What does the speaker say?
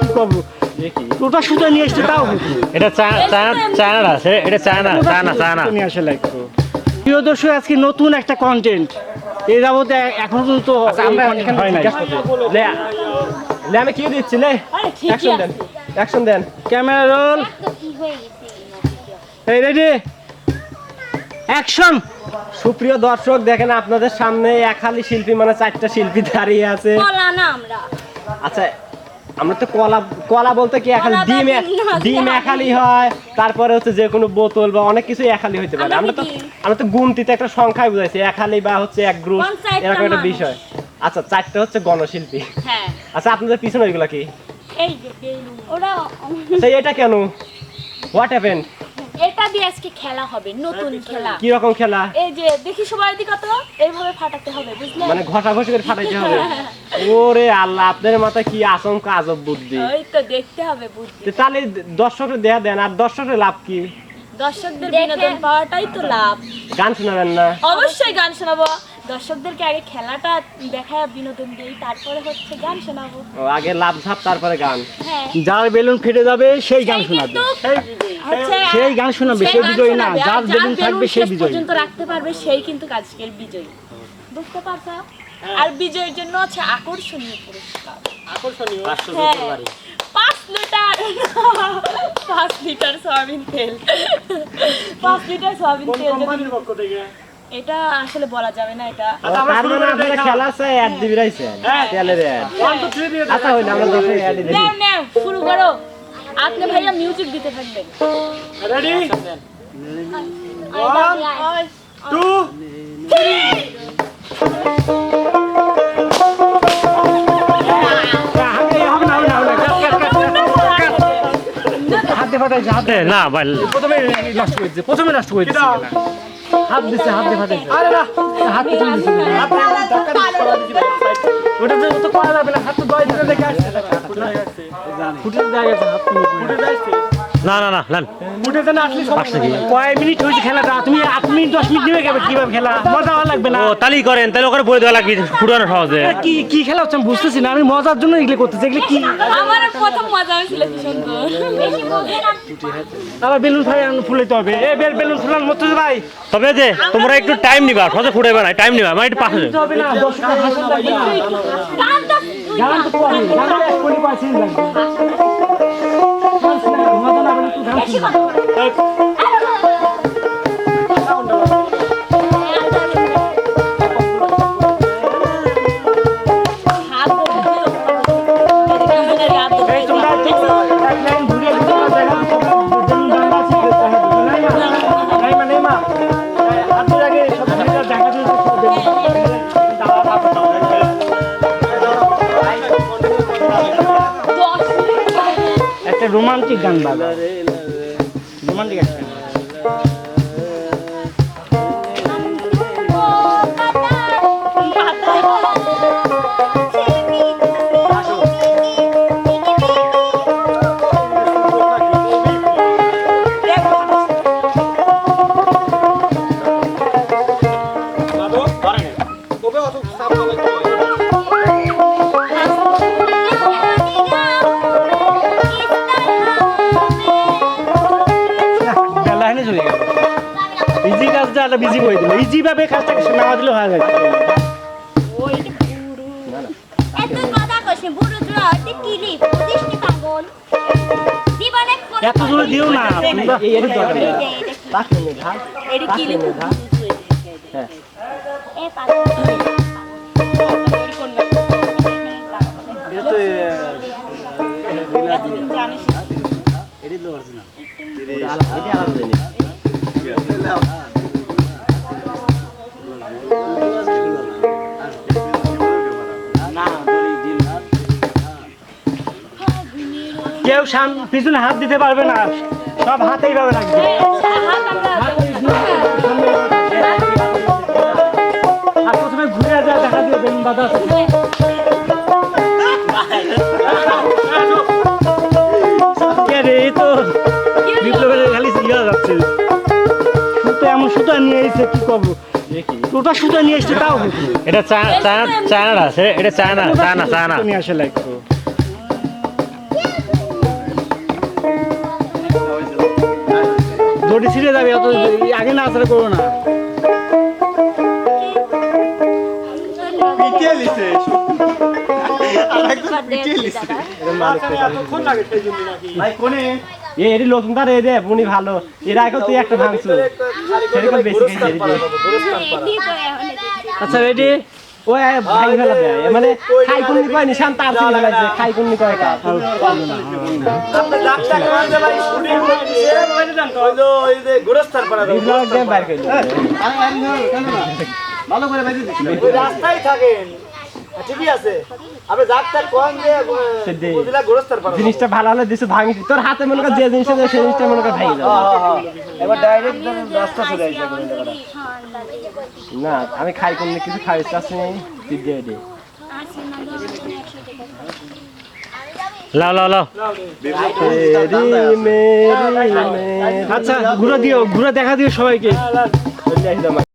কি করবো ওটা সুতো নিয়ে এসছে তাও এটা চায়না এটা চায়না নিয়ে আসে লাগতো। প্রিয় দর্শক, আজকে নতুন একটা কন্টেন্ট এই যাবতে এখন পর্যন্ত হয় নাই। আমি কি দিচ্ছি লে অ্যাকশন দেন ক্যামেরা রোল, এই রেডি অ্যাকশন। সুপ্রিয় দর্শক দেখেন আপনাদের সামনে একালি শিল্পী মানে 4টা শিল্পী দাঁড়িয়ে আছে। আচ্ছা আমরা তো কলা বলতে কি একালি ডিম একালি হয়, তারপরে হচ্ছে যে কোনো বোতল বা অনেক কিছু একালি হইতে পারে। আমরা তো গুনতিতে একটা সংখ্যায় বুঝাইছি একালি বা হচ্ছে এক গ্রুপ এরকম একটা বিষয়। আচ্ছা 4টা হচ্ছে গণশিল্পী। আচ্ছা আপনাদের পিছনে ওইগুলা কি? আচ্ছা এটা কেন? What happened? এটা দিয়ে আজকে খেলা হবে, নতুন খেলা। কি রকম খেলা? এই যে দেখি সবাই দিকে তো এইভাবে ফাটাতে হবে, বুঝলে? মানে ঘষাঘষি করে ফাটাইতে হবে। ওরে আল্লাহ, আপনাদের মাথায় কি আচমকা আজব বুদ্ধি। ওই তো দেখতে হবে বুদ্ধি। তাহলে দর্শকের দেয়া দেন, আর দর্শকের লাভ কি? দর্শকদের বিনোদন পাওয়াটাই তো লাভ। গান শোনাবেন না? অবশ্যই গান শোনাবো। দর্শকদেরকে আগে খেলাটা দেখায় বিনোদন দেই, তারপরে হচ্ছে গান শোনাবো। ও আগে লাভ ঝাপ তারপরে গান। হ্যাঁ, যার বেলুন ফেটে যাবে সেই গান শোনাবে, সেই গান শোনাবে, সেই বিজয়ী না। যার বেলুন থাকবে সেই বিজয়ী পর্যন্ত রাখতে পারবে সেই কিন্তু আজকের বিজয়ী, বুঝতে পারছো? আর বিজয়ের জন্য আছে আকর্ষণীয় পুরস্কার। আকর্ষণীয় 5 লিটার 5 লিটার সয়াবিন তেল। 5 লিটার সয়াবিন তেল কোম্পানির পক্ষ থেকে। এটা আসলে বলা যাবে না। এটা আপনারা খেলা চাই অ্যাড দিবি রাইছেন তেলের অ্যাড। আচ্ছা হইলো আমরা দর্শক অ্যাড দিই। নাও শুরু করো। আপনি ভাইয়া মিউজিক দিতে থাকবেন। রেডি 1 2 হাতে ফাটাইছে, হাতে না ভাই প্রথমে নষ্ট করেছে হাত দিছে, হাত দিয়ে ফাটাইছে। আরে না হাতে তুলে দিছে, ওটা তো করা যাবে না। হাত তো 10 দিনে দেখে আসছে, ফুটে যায় গেছে, হাত ফুটে যাচ্ছে। না লান ফুটে না আসলে কয় মিনিট হয়েছে খেলাটা? তুমি 8 মিনিট 10 মিনিট নিয়ে গেবে কিভাবে খেলা? মজা হওয়া লাগবে না? ও তালি করেন, তাহলে ওখানে বলে দেওয়া লাগবে ফুটানো সহজে। কি খেলা হচ্ছে আমি বুঝতেছি না। আমি মজার জন্য এগুলো করতেছি। এগুলো কি? আমার প্রথম মজা হয়েছিল কি সুন্দর। বেশি বোঝেন আবার বেলুন ফুলাইতে হবে। এই বেলুন ফুলান মতো ভাই। তবে যে তোমরা একটু টাইম নিবা, সহজে ফুটাইবে না, টাইম নিবা। আমার একটু পাশে হবে না, দর্শকদের হাসি লাগবে না। গান তো পড়ি, গান এক কোটি পাইছি লাগবে। মজা না হলে তুই গান শুন। এই তোমরা তো এক লাইন ঘুরে ঘুরে দেখা নাই মা আপনার আগে সব দেখা একটা রোমান্টিক গান বাজা, রোমান্টিক একটা ইজি কাজটা একটা বিজি করে দিল। ইজি ভাবে কাজটাকে নামা দিলে হয়ে যায়। এত জোরে দিও না। কেউ পিছনে হাত দিতে পারবে না, সব হাতেই পাবে লাগবে। আর প্রথমে ঘুরে যা দেখা দিয়ে বেলুন বাঁধা আছে। এই তো বিপ্লবের খালি ইয়া যাচ্ছে। সুতো এমন সুতো নিয়ে এসেছে কি করবো? ওটা সুতো নিয়ে এসছে তাও এটা চায়না এটা চায়না নিয়ে আসে লাগতো। দড়ি ছিঁড়ে যাবে, অত আগে না আসলে করো না। এর নতুন তার এই দে উনি ভালো এর আগে তুই একটা ভাঙছো সেরকম বেশি খাইছে আচ্ছা রেডি? ওই ভাই ফেলা দেয় মানে খাই কোননি কয় নিশান তার ছিল লাগছে খাই কোননি কয় কা ব্লগ দে বাইর কইলো ভালো করে বাইরে দিচ্ছি। রাস্তায় থাকেন ঠিকই আছে আপনি ডাক্তার কোন যে বুঝলা গোরস্তার পারো জিনিসটা ভালো হলে দিছে ভাঙিছি তোর হাতে মনে কর যে জিনিসটা দেয় সেই জিনিসটা মনে কর ভাঙি যাবে এবার ডাইরেক্ট রাস্তা চলে আসবে না আমি খাই কোননি কিছু খাইতে আসি তুই দে দে লাও লাও লাও আচ্ছা ঘুরে দিও, ঘুরে দেখা দিও সবাইকে।